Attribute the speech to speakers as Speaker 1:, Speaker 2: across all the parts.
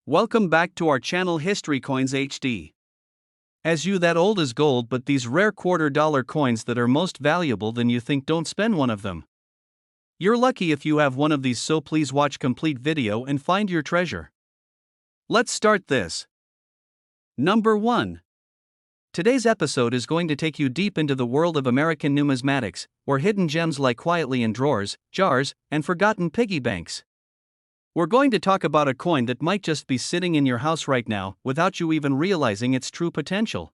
Speaker 1: Welcome back to our channel History Coins HD. As you that old is gold, but these rare $quarter coins that are most valuable than you think, don't spend one of them. You're lucky if you have one of these, so please watch complete video and find your treasure. Let's start this. Number 1. Today's episode is going to take you deep into the world of American numismatics, where hidden gems lie quietly in drawers, jars, and forgotten piggy banks. We're going to talk about a coin that might just be sitting in your house right now without you even realizing its true potential.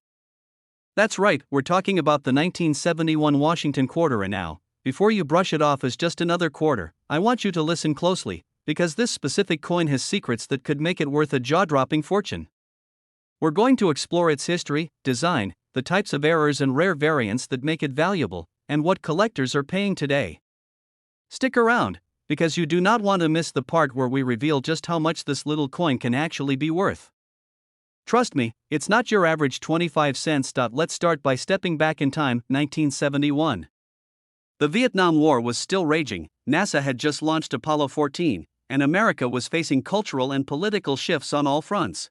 Speaker 1: That's right, we're talking about the 1971 Washington quarter, and now, before you brush it off as just another quarter, I want you to listen closely, because this specific coin has secrets that could make it worth a jaw-dropping fortune. We're going to explore its history, design, the types of errors and rare variants that make it valuable, and what collectors are paying today. Stick around, because you do not want to miss the part where we reveal just how much this little coin can actually be worth. Trust me, it's not your average 25 cents. Let's start by stepping back in time, 1971. The Vietnam War was still raging, NASA had just launched Apollo 14, and America was facing cultural and political shifts on all fronts.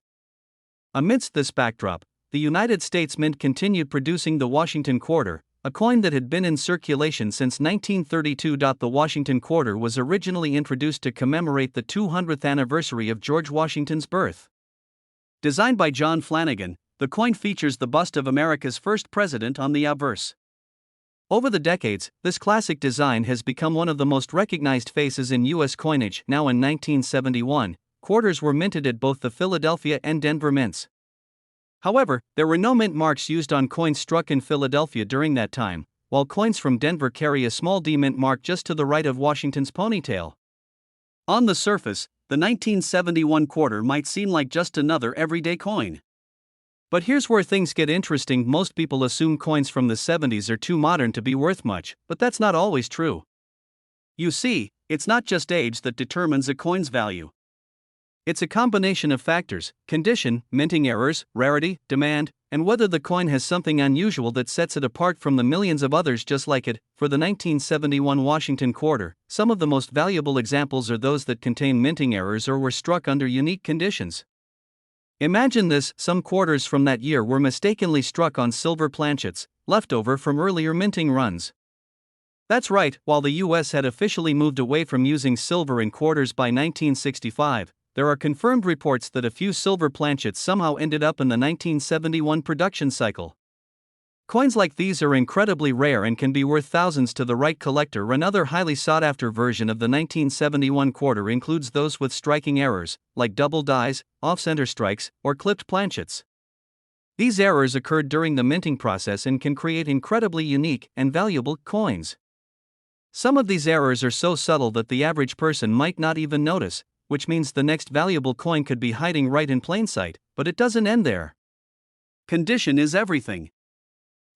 Speaker 1: Amidst this backdrop, the United States Mint continued producing the Washington Quarter, a coin that had been in circulation since 1932. The Washington Quarter was originally introduced to commemorate the 200th anniversary of George Washington's birth. Designed by John Flanagan, the coin features the bust of America's first president on the obverse. Over the decades, this classic design has become one of the most recognized faces in U.S. coinage. Now, in 1971, quarters were minted at both the Philadelphia and Denver mints. However, there were no mint marks used on coins struck in Philadelphia during that time, while coins from Denver carry a small D mint mark just to the right of Washington's ponytail. On the surface, the 1971 quarter might seem like just another everyday coin. But here's where things get interesting. Most people assume coins from the 70s are too modern to be worth much, but that's not always true. You see, it's not just age that determines a coin's value. It's a combination of factors: condition, minting errors, rarity, demand, and whether the coin has something unusual that sets it apart from the millions of others just like it. For the 1971 Washington Quarter, some of the most valuable examples are those that contain minting errors or were struck under unique conditions. Imagine this: some quarters from that year were mistakenly struck on silver planchets, leftover from earlier minting runs. That's right, while the US had officially moved away from using silver in quarters by 1965, there are confirmed reports that a few silver planchets somehow ended up in the 1971 production cycle. Coins like these are incredibly rare and can be worth thousands to the right collector. Another highly sought-after version of the 1971 quarter includes those with striking errors, like double dies, off-center strikes, or clipped planchets. These errors occurred during the minting process and can create incredibly unique and valuable coins. Some of these errors are so subtle that the average person might not even notice, which means the next valuable coin could be hiding right in plain sight. But it doesn't end there. Condition is everything.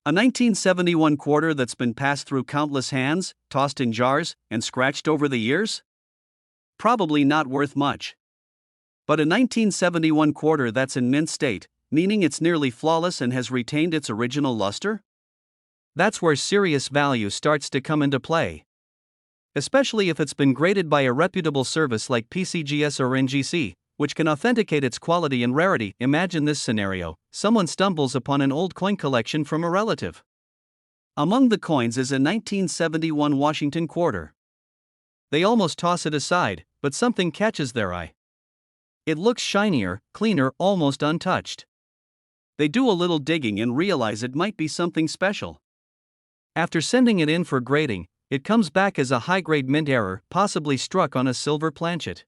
Speaker 1: A 1971 quarter that's been passed through countless hands, tossed in jars, and scratched over the years? Probably not worth much. But a 1971 quarter that's in mint state, meaning it's nearly flawless and has retained its original luster? That's where serious value starts to come into play. Especially if it's been graded by a reputable service like PCGS or NGC, which can authenticate its quality and rarity. Imagine this scenario: someone stumbles upon an old coin collection from a relative. Among the coins is a 1971 Washington quarter. They almost toss it aside, but something catches their eye. It looks shinier, cleaner, almost untouched. They do a little digging and realize it might be something special. After sending it in for grading, it comes back as a high-grade mint error, possibly struck on a silver planchet.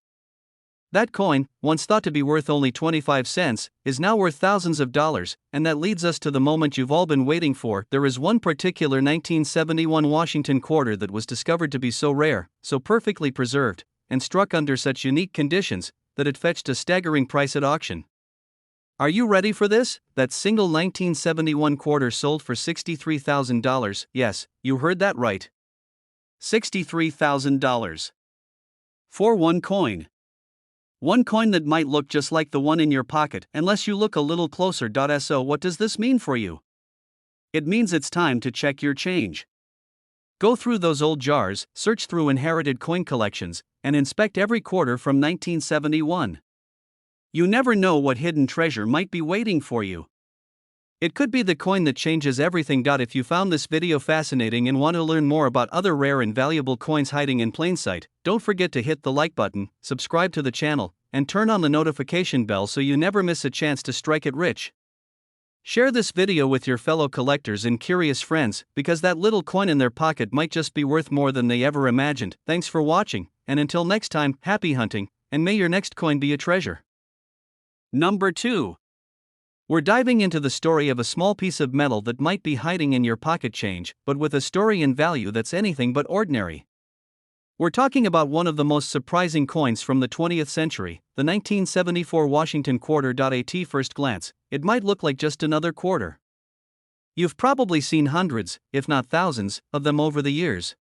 Speaker 1: That coin, once thought to be worth only 25 cents, is now worth thousands of dollars, and that leads us to the moment you've all been waiting for. There is one particular 1971 Washington quarter that was discovered to be so rare, so perfectly preserved, and struck under such unique conditions, that it fetched a staggering price at auction. Are you ready for this? That single 1971 quarter sold for $63,000. Yes, you heard that right. $63,000. For one coin. One coin that might look just like the one in your pocket unless you look a little closer. So what does this mean for you? It means it's time to check your change. Go through those old jars, search through inherited coin collections, and inspect every quarter from 1971. You never know what hidden treasure might be waiting for you. It could be the coin that changes everything. If you found this video fascinating and want to learn more about other rare and valuable coins hiding in plain sight, don't forget to hit the like button, subscribe to the channel, and turn on the notification bell so you never miss a chance to strike it rich. Share this video with your fellow collectors and curious friends, because that little coin in their pocket might just be worth more than they ever imagined. Thanks for watching, and until next time, happy hunting, and may your next coin be a treasure. Number 2. We're diving into the story of a small piece of metal that might be hiding in your pocket change, but with a story and value that's anything but ordinary. We're talking about one of the most surprising coins from the 20th century, the 1974 Washington quarter. At first glance, it might look like just another quarter. You've probably seen hundreds, if not thousands, of them over the years.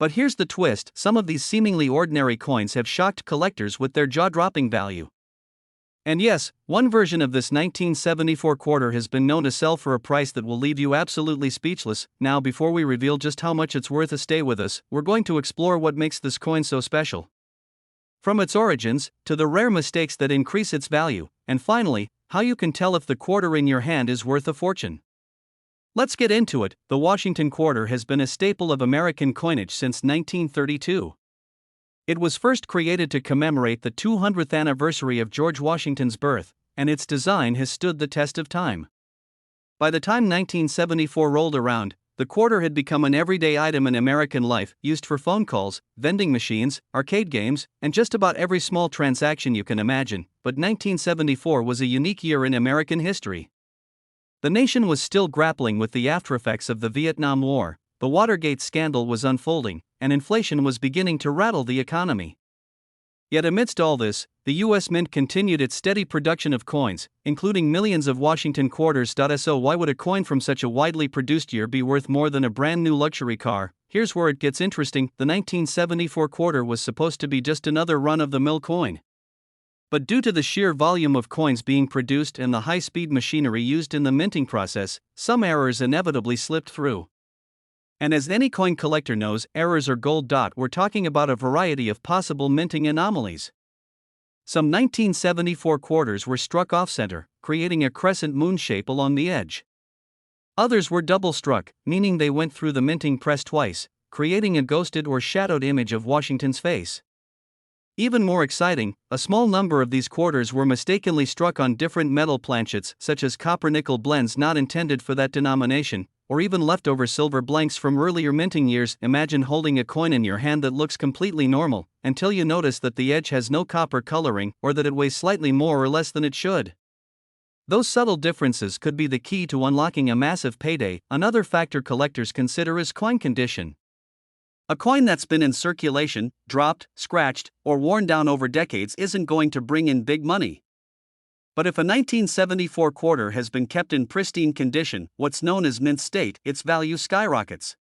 Speaker 1: But here's the twist: some of these seemingly ordinary coins have shocked collectors with their jaw-dropping value. And yes, one version of this 1974 quarter has been known to sell for a price that will leave you absolutely speechless. Now, before we reveal just how much it's worth, stay with us. We're going to explore what makes this coin so special. From its origins, to the rare mistakes that increase its value, and finally, how you can tell if the quarter in your hand is worth a fortune. Let's get into it. The Washington quarter has been a staple of American coinage since 1932. It was first created to commemorate the 200th anniversary of George Washington's birth, and its design has stood the test of time. By the time 1974 rolled around, the quarter had become an everyday item in American life, used for phone calls, vending machines, arcade games, and just about every small transaction you can imagine. But 1974 was a unique year in American history. The nation was still grappling with the aftereffects of the Vietnam War, the Watergate scandal was unfolding, and inflation was beginning to rattle the economy. Yet amidst all this, the U.S. Mint continued its steady production of coins, including millions of Washington quarters. So why would a coin from such a widely produced year be worth more than a brand new luxury car? Here's where it gets interesting. The 1974 quarter was supposed to be just another run-of-the-mill coin. But due to the sheer volume of coins being produced and the high-speed machinery used in the minting process, some errors inevitably slipped through. And as any coin collector knows, errors are gold. We're talking about a variety of possible minting anomalies. Some 1974 quarters were struck off-center, creating a crescent moon shape along the edge. Others were double-struck, meaning they went through the minting press twice, creating a ghosted or shadowed image of Washington's face. Even more exciting, a small number of these quarters were mistakenly struck on different metal planchets, such as copper-nickel blends not intended for that denomination, or even leftover silver blanks from earlier minting years. Imagine holding a coin in your hand that looks completely normal, until you notice that the edge has no copper coloring or that it weighs slightly more or less than it should. Those subtle differences could be the key to unlocking a massive payday. Another factor collectors consider is coin condition. A coin that's been in circulation, dropped, scratched, or worn down over decades isn't going to bring in big money. But if a 1974 quarter has been kept in pristine condition, what's known as mint state, its value skyrockets.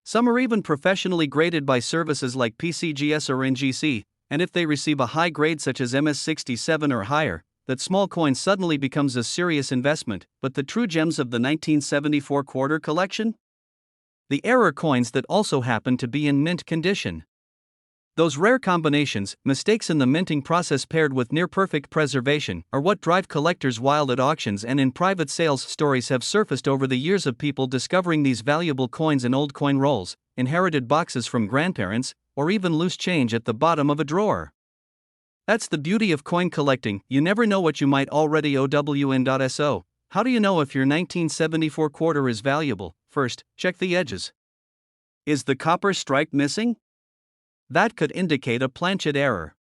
Speaker 1: Some are even professionally graded by services like PCGS or NGC, and if they receive a high grade such as MS67 or higher, that small coin suddenly becomes a serious investment. But the true gems of the 1974 quarter collection? The error coins that also happen to be in mint condition. Those rare combinations, mistakes in the minting process paired with near-perfect preservation, are what drive collectors wild at auctions and in private sales. Stories have surfaced over the years of people discovering these valuable coins in old coin rolls, inherited boxes from grandparents, or even loose change at the bottom of a drawer. That's the beauty of coin collecting. You never know what you might already own. So, how do you know if your 1974 quarter is valuable? First, check the edges. Is the copper stripe missing? That could indicate a planchet error.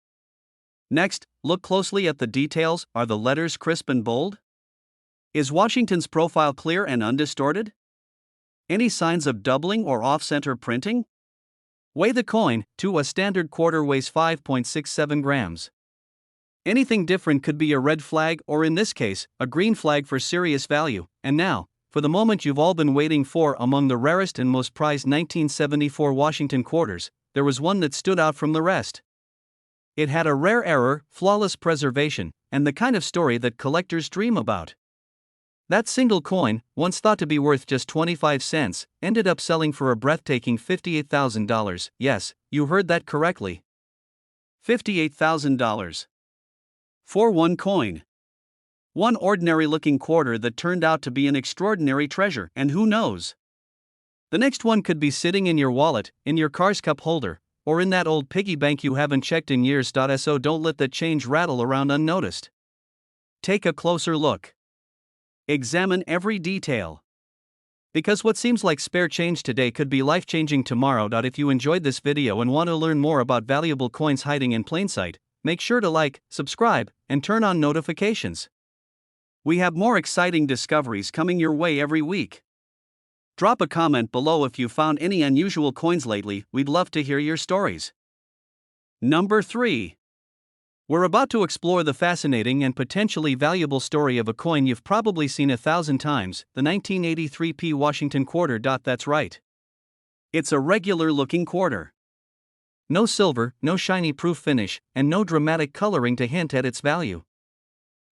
Speaker 1: Next, look closely at the details. Are the letters crisp and bold? Is Washington's profile clear and undistorted? Any signs of doubling or off-center printing? Weigh the coin. A standard quarter weighs 5.67 grams. Anything different could be a red flag, or in this case, a green flag for serious value. And now, for the moment you've all been waiting for. Among the rarest and most prized 1974 Washington quarters, there was one that stood out from the rest. It had a rare error, flawless preservation, and the kind of story that collectors dream about. That single coin, once thought to be worth just 25 cents, ended up selling for a breathtaking $58,000. Yes, you heard that correctly. $58,000. 4-1 coin. One ordinary looking quarter that turned out to be an extraordinary treasure, and who knows? The next one could be sitting in your wallet, in your car's cup holder, or in that old piggy bank you haven't checked in years. So don't let that change rattle around unnoticed. Take a closer look. Examine every detail. Because what seems like spare change today could be life-changing tomorrow. If you enjoyed this video and want to learn more about valuable coins hiding in plain sight, make sure to like, subscribe, and turn on notifications. We have more exciting discoveries coming your way every week. Drop a comment below if you found any unusual coins lately. We'd love to hear your stories. Number 3. We're about to explore the fascinating and potentially valuable story of a coin you've probably seen 1,000 times, the 1983p Washington quarter. That's right. It's a regular-looking quarter. No silver, no shiny proof finish, and no dramatic coloring to hint at its value.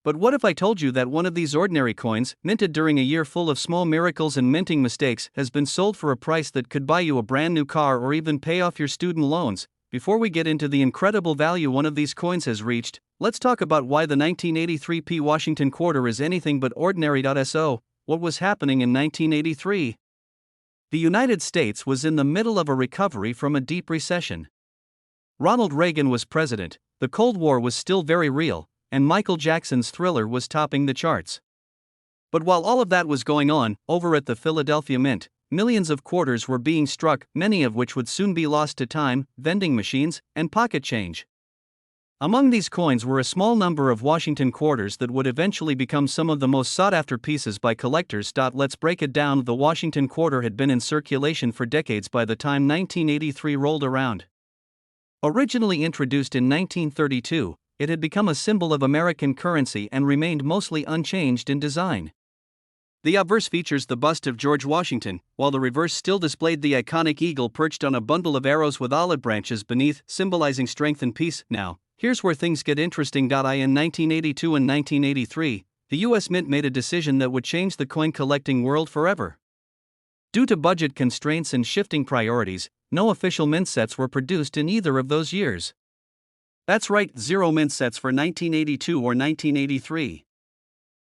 Speaker 1: But what if I told you that one of these ordinary coins, minted during a year full of small miracles and minting mistakes, has been sold for a price that could buy you a brand new car or even pay off your student loans? Before we get into the incredible value one of these coins has reached, let's talk about why the 1983p Washington quarter is anything but ordinary. So, what was happening in 1983? The United States was in the middle of a recovery from a deep recession. Ronald Reagan was president, the Cold War was still very real, and Michael Jackson's Thriller was topping the charts. But while all of that was going on, over at the Philadelphia Mint, millions of quarters were being struck, many of which would soon be lost to time, vending machines, and pocket change. Among these coins were a small number of Washington quarters that would eventually become some of the most sought-after pieces by collectors. Let's break it down. The Washington quarter had been in circulation for decades by the time 1983 rolled around. Originally introduced in 1932, it had become a symbol of American currency and remained mostly unchanged in design. The obverse features the bust of George Washington, while the reverse still displayed the iconic eagle perched on a bundle of arrows with olive branches beneath, symbolizing strength and peace. Now, here's where things get interesting. In 1982 and 1983, the U.S. Mint made a decision that would change the coin collecting world forever. Due to budget constraints and shifting priorities, no official mint sets were produced in either of those years. That's right, 0 mint sets for 1982 or 1983.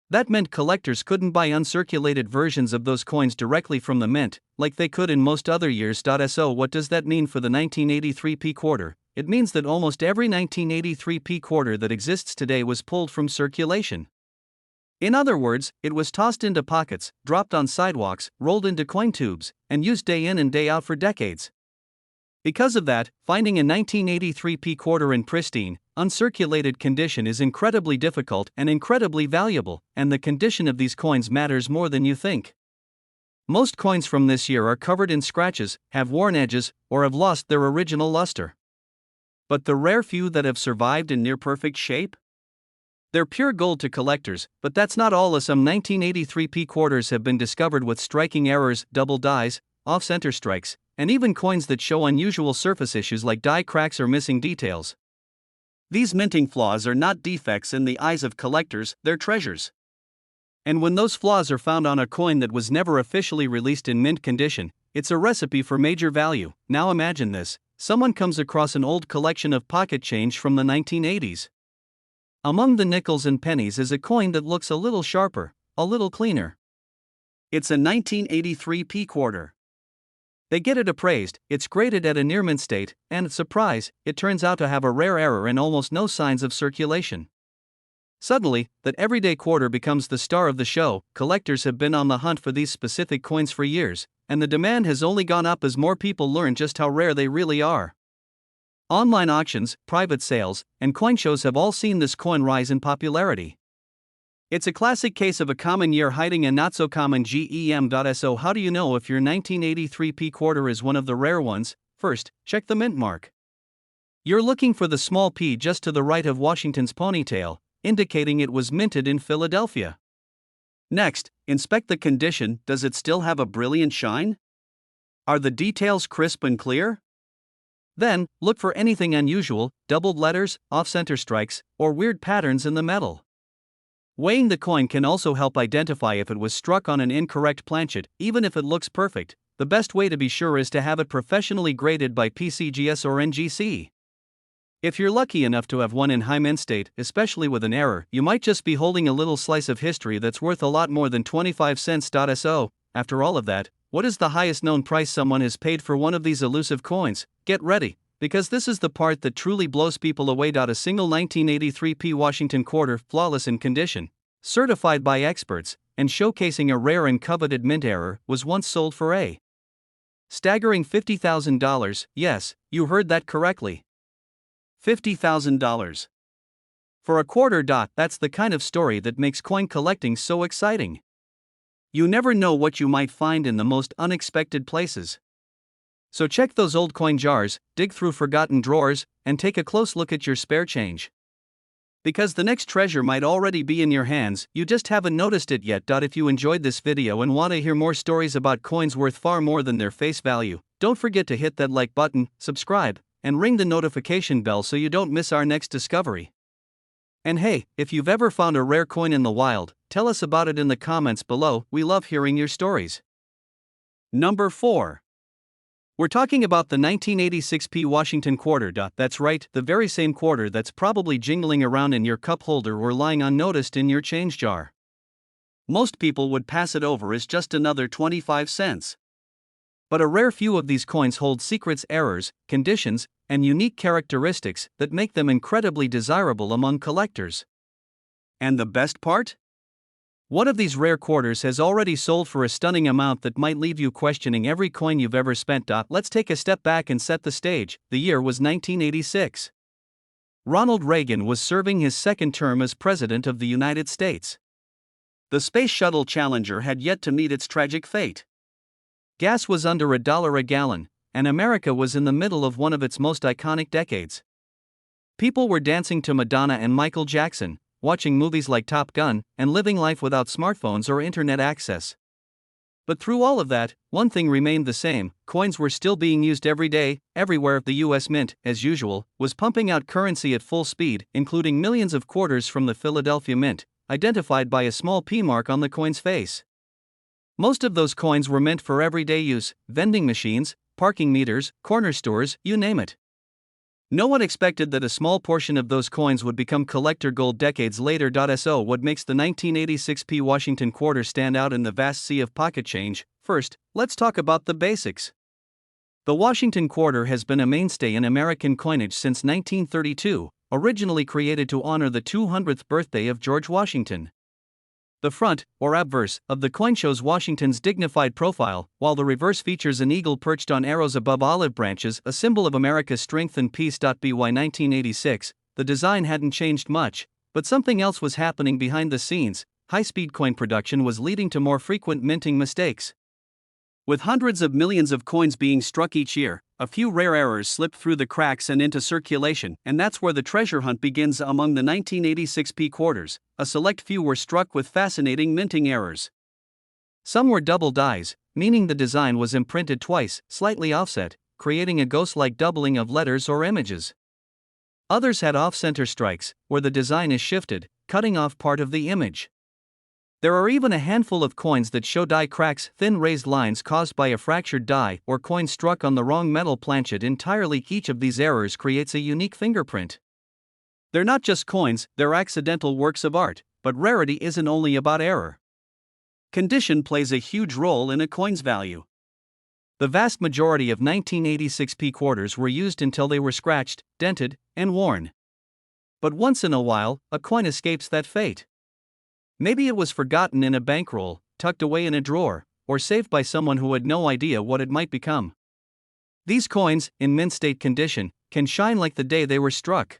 Speaker 1: That meant collectors couldn't buy uncirculated versions of those coins directly from the mint, like they could in most other years. So what does that mean for the 1983p quarter? It means that almost every 1983p quarter that exists today was pulled from circulation. In other words, it was tossed into pockets, dropped on sidewalks, rolled into coin tubes, and used day in and day out for decades. Because of that, finding a 1983p quarter in pristine, uncirculated condition is incredibly difficult and incredibly valuable, and the condition of these coins matters more than you think. Most coins from this year are covered in scratches, have worn edges, or have lost their original luster. But the rare few that have survived in near-perfect shape? They're pure gold to collectors, but that's not all. Some 1983p quarters have been discovered with striking errors, double dies, off-center strikes, and even coins that show unusual surface issues like die cracks or missing details. These minting flaws are not defects in the eyes of collectors, they're treasures. And when those flaws are found on a coin that was never officially released in mint condition, it's a recipe for major value. Now imagine this: someone comes across an old collection of pocket change from the 1980s. Among the nickels and pennies is a coin that looks a little sharper, a little cleaner. It's a 1983p quarter. They get it appraised, it's graded at a near mint state, and surprise, it turns out to have a rare error and almost no signs of circulation. Suddenly, that everyday quarter becomes the star of the show. Collectors have been on the hunt for these specific coins for years, and the demand has only gone up as more people learn just how rare they really are. Online auctions, private sales, and coin shows have all seen this coin rise in popularity. It's a classic case of a common year hiding a not-so-common gem. So how do you know if your 1983p quarter is one of the rare ones? First, check the mint mark. You're looking for the small P just to the right of Washington's ponytail, indicating it was minted in Philadelphia. Next, inspect the condition. Does it still have a brilliant shine? Are the details crisp and clear? Then, look for anything unusual, doubled letters, off-center strikes, or weird patterns in the metal. Weighing the coin can also help identify if it was struck on an incorrect planchet. Even if it looks perfect, the best way to be sure is to have it professionally graded by PCGS or NGC. If you're lucky enough to have one in high mint state, especially with an error, you might just be holding a little slice of history that's worth a lot more than 25 cents. So, after all of that, what is the highest known price someone has paid for one of these elusive coins? Get ready, because this is the part that truly blows people away. A single 1983 P Washington quarter, flawless in condition, certified by experts, and showcasing a rare and coveted mint error, was once sold for a staggering $50,000. Yes, you heard that correctly. $50,000. For a quarter. That's the kind of story that makes coin collecting so exciting. You never know what you might find in the most unexpected places. So check those old coin jars, dig through forgotten drawers, and take a close look at your spare change. Because the next treasure might already be in your hands, you just haven't noticed it yet. If you enjoyed this video and want to hear more stories about coins worth far more than their face value, don't forget to hit that like button, subscribe, and ring the notification bell so you don't miss our next discovery. And hey, if you've ever found a rare coin in the wild, tell us about it in the comments below. We love hearing your stories. Number 4. We're talking about the 1986 P Washington quarter. That's right, the very same quarter that's probably jingling around in your cup holder or lying unnoticed in your change jar. Most people would pass it over as just another 25 cents. But a rare few of these coins hold secrets, errors, conditions, and unique characteristics that make them incredibly desirable among collectors. And the best part? One of these rare quarters has already sold for a stunning amount that might leave you questioning every coin you've ever spent. Let's take a step back and set the stage. The year was 1986. Ronald Reagan was serving his second term as President of the United States. The Space Shuttle Challenger had yet to meet its tragic fate. Gas was under $1 a gallon, and America was in the middle of one of its most iconic decades. People were dancing to Madonna and Michael Jackson, watching movies like Top Gun, and living life without smartphones or internet access. But through all of that, one thing remained the same: coins were still being used every day, everywhere. The US Mint, as usual, was pumping out currency at full speed, including millions of quarters from the Philadelphia Mint, identified by a small P mark on the coin's face. Most of those coins were meant for everyday use: vending machines, parking meters, corner stores, you name it. No one expected that a small portion of those coins would become collector gold decades later. So what makes the 1986 P Washington quarter stand out in the vast sea of pocket change? First, let's talk about the basics. The Washington quarter has been a mainstay in American coinage since 1932, originally created to honor the 200th birthday of George Washington. The front, or obverse, of the coin shows Washington's dignified profile, while the reverse features an eagle perched on arrows above olive branches, a symbol of America's strength and peace. By 1986, the design hadn't changed much, but something else was happening behind the scenes. High-speed coin production was leading to more frequent minting mistakes. With hundreds of millions of coins being struck each year, a few rare errors slipped through the cracks and into circulation, and that's where the treasure hunt begins. Among the 1986 P quarters, a select few were struck with fascinating minting errors. Some were double dies, meaning the design was imprinted twice, slightly offset, creating a ghost-like doubling of letters or images. Others had off-center strikes, where the design is shifted, cutting off part of the image. There are even a handful of coins that show die cracks, thin raised lines caused by a fractured die, or coins struck on the wrong metal planchet entirely. Each of these errors creates a unique fingerprint. They're not just coins, they're accidental works of art, but rarity isn't only about error. Condition plays a huge role in a coin's value. The vast majority of 1986 P quarters were used until they were scratched, dented, and worn. But once in a while, a coin escapes that fate. Maybe it was forgotten in a bankroll, tucked away in a drawer, or saved by someone who had no idea what it might become. These coins, in mint state condition, can shine like the day they were struck.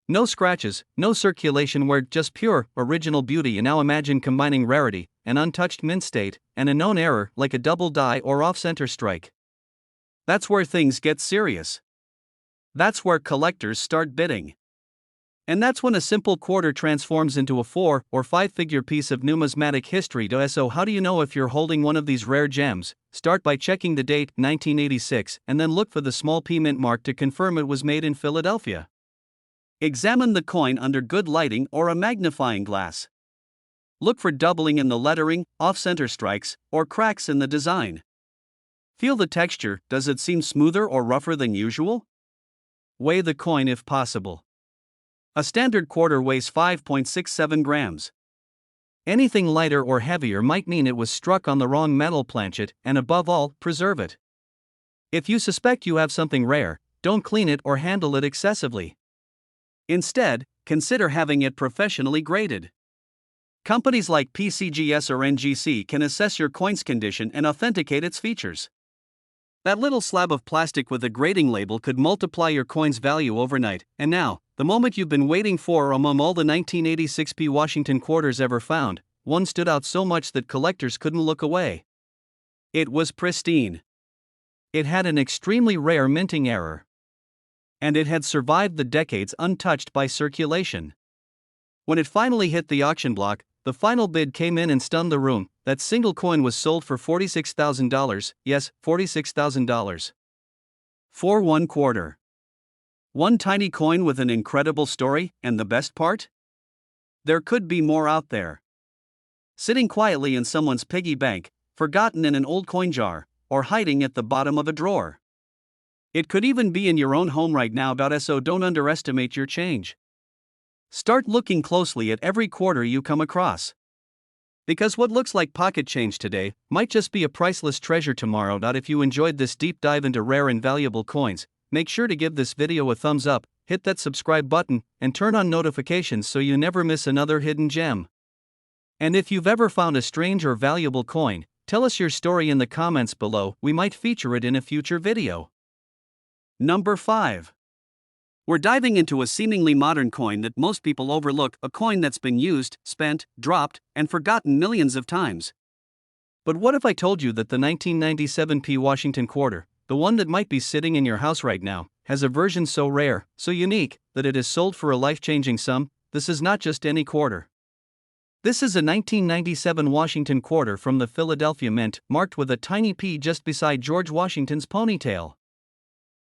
Speaker 1: No scratches, no circulation wear, just pure, original beauty. And now imagine combining rarity, an untouched mint state, and a known error like a double die or off-center strike. That's where things get serious. That's where collectors start bidding. And that's when a simple quarter transforms into a 4- or 5-figure piece of numismatic history. So how do you know if you're holding one of these rare gems? Start by checking the date, 1986, and then look for the small P mint mark to confirm it was made in Philadelphia. Examine the coin under good lighting or a magnifying glass. Look for doubling in the lettering, off-center strikes, or cracks in the design. Feel the texture. Does it seem smoother or rougher than usual? Weigh the coin if possible. A standard quarter weighs 5.67 grams. Anything lighter or heavier might mean it was struck on the wrong metal planchet, and above all, preserve it. If you suspect you have something rare, don't clean it or handle it excessively. Instead, consider having it professionally graded. Companies like PCGS or NGC can assess your coin's condition and authenticate its features. That little slab of plastic with a grading label could multiply your coin's value overnight. And now, the moment you've been waiting for. Among all the 1986 P. Washington quarters ever found, one stood out so much that collectors couldn't look away. It was pristine. It had an extremely rare minting error. And it had survived the decades untouched by circulation. When it finally hit the auction block, the final bid came in and stunned the room. That single coin was sold for $46,000, yes, $46,000. For one quarter. One tiny coin with an incredible story, and the best part? There could be more out there. Sitting quietly in someone's piggy bank, forgotten in an old coin jar, or hiding at the bottom of a drawer. It could even be in your own home right now. So don't underestimate your change. Start looking closely at every quarter you come across. Because what looks like pocket change today might just be a priceless treasure tomorrow. If you enjoyed this deep dive into rare and valuable coins, make sure to give this video a thumbs up, hit that subscribe button, and turn on notifications so you never miss another hidden gem. And if you've ever found a strange or valuable coin, tell us your story in the comments below. We might feature it in a future video. Number 5. We're diving into a seemingly modern coin that most people overlook, a coin that's been used, spent, dropped, and forgotten millions of times. But what if I told you that the 1997 P. Washington quarter, the one that might be sitting in your house right now, has a version so rare, so unique, that it is sold for a life-changing sum? This is not just any quarter. This is a 1997 Washington quarter from the Philadelphia Mint, marked with a tiny P just beside George Washington's ponytail.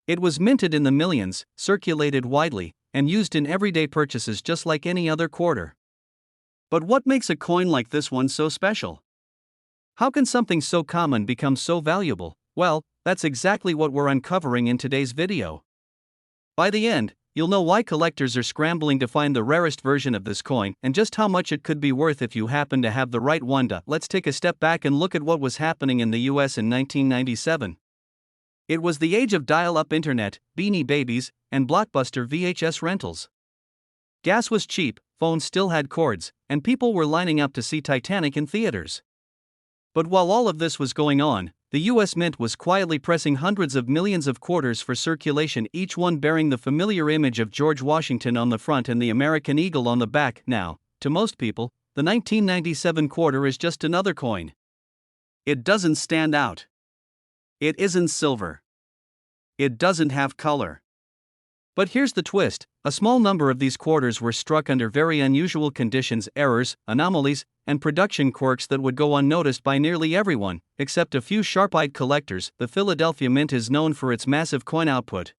Speaker 1: It was minted in the millions, circulated widely, and used in everyday purchases just like any other quarter. But what makes a coin like this one so special? How can something so common become so valuable? Well, that's exactly what we're uncovering in today's video. By the end, you'll know why collectors are scrambling to find the rarest version of this coin and just how much it could be worth if you happen to have the right one. Let's take a step back and look at what was happening in the US in 1997. It was the age of dial-up internet, Beanie Babies, and blockbuster VHS rentals. Gas was cheap, phones still had cords, and people were lining up to see Titanic in theaters. But while all of this was going on, the US Mint was quietly pressing hundreds of millions of quarters for circulation, each one bearing the familiar image of George Washington on the front and the American eagle on the back. Now, to most people, the 1997 quarter is just another coin. It doesn't stand out. It isn't silver. It doesn't have color. But here's the twist: a small number of these quarters were struck under very unusual conditions, errors, anomalies, and production quirks that would go unnoticed by nearly everyone, except a few sharp-eyed collectors. The Philadelphia Mint is known for its massive coin output.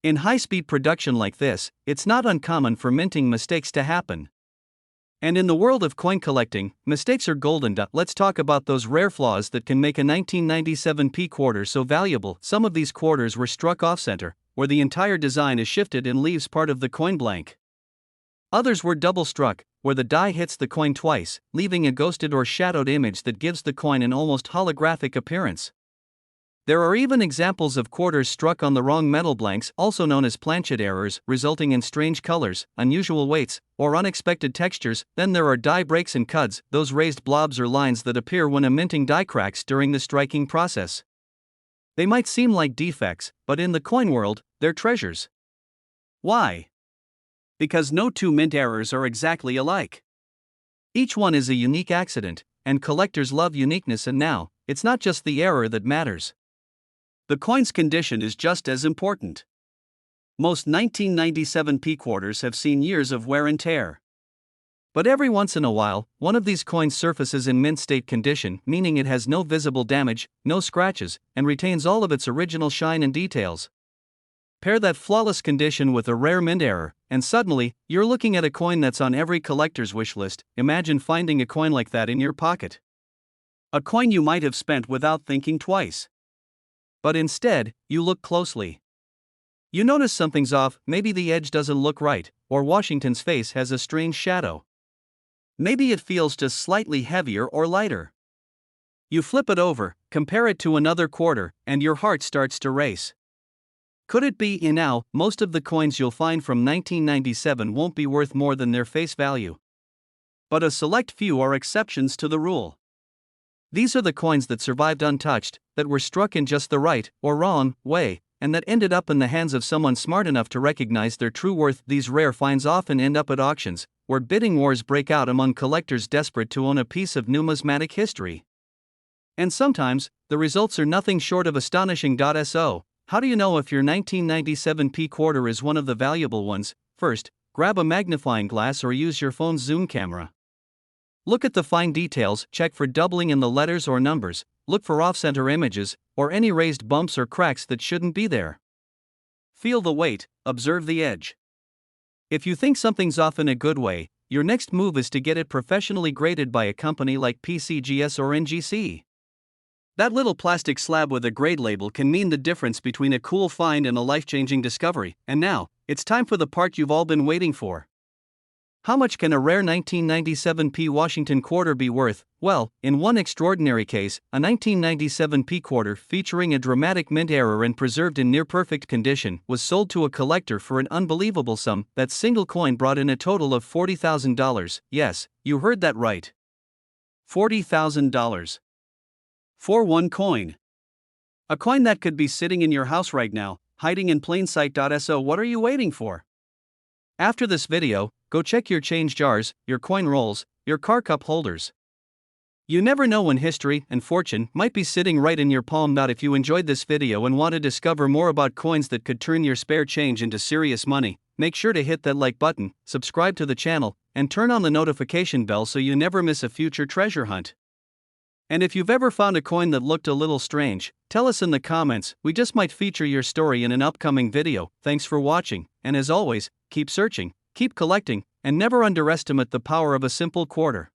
Speaker 1: In high-speed production like this, it's not uncommon for minting mistakes to happen. And in the world of coin collecting, mistakes are golden. Let's talk about those rare flaws that can make a 1997 P quarter so valuable. Some of these quarters were struck off-center, where the entire design is shifted and leaves part of the coin blank. Others were double-struck, where the die hits the coin twice, leaving a ghosted or shadowed image that gives the coin an almost holographic appearance. There are even examples of quarters struck on the wrong metal blanks, also known as planchet errors, resulting in strange colors, unusual weights, or unexpected textures. Then there are die breaks and cuds, those raised blobs or lines that appear when a minting die cracks during the striking process. They might seem like defects, but in the coin world, they're treasures. Why? Because no two mint errors are exactly alike. Each one is a unique accident, and collectors love uniqueness. And now, it's not just the error that matters. The coin's condition is just as important. Most 1997 P quarters have seen years of wear and tear. But every once in a while, one of these coins surfaces in mint state condition, meaning it has no visible damage, no scratches, and retains all of its original shine and details. Pair that flawless condition with a rare mint error, and suddenly, you're looking at a coin that's on every collector's wish list. Imagine finding a coin like that in your pocket. A coin you might have spent without thinking twice. But instead, you look closely. You notice something's off, maybe the edge doesn't look right, or Washington's face has a strange shadow. Maybe it feels just slightly heavier or lighter. You flip it over, compare it to another quarter, and your heart starts to race. Could it be? Now, most of the coins you'll find from 1997 won't be worth more than their face value. But a select few are exceptions to the rule. These are the coins that survived untouched, that were struck in just the right, or wrong, way, and that ended up in the hands of someone smart enough to recognize their true worth. These rare finds often end up at auctions, where bidding wars break out among collectors desperate to own a piece of numismatic history. And sometimes, the results are nothing short of astonishing. So, how do you know if your 1997 P quarter is one of the valuable ones? First, grab a magnifying glass or use your phone's zoom camera. Look at the fine details, check for doubling in the letters or numbers, look for off-center images, or any raised bumps or cracks that shouldn't be there. Feel the weight, observe the edge. If you think something's off in a good way, your next move is to get it professionally graded by a company like PCGS or NGC. That little plastic slab with a grade label can mean the difference between a cool find and a life-changing discovery. And now, it's time for the part you've all been waiting for. How much can a rare 1997 P Washington quarter be worth? Well, in one extraordinary case, a 1997 P quarter featuring a dramatic mint error and preserved in near-perfect condition was sold to a collector for an unbelievable sum. That single coin brought in a total of $40,000. Yes, you heard that right. $40,000. For one coin. A coin that could be sitting in your house right now, hiding in plain sight. So what are you waiting for? After this video, go check your change jars, your coin rolls, your car cup holders. You never know when history and fortune might be sitting right in your palm. If you enjoyed this video and want to discover more about coins that could turn your spare change into serious money, make sure to hit that like button, subscribe to the channel, and turn on the notification bell so you never miss a future treasure hunt. And if you've ever found a coin that looked a little strange, tell us in the comments. We just might feature your story in an upcoming video. Thanks for watching, and as always, keep searching, keep collecting, and never underestimate the power of a simple quarter.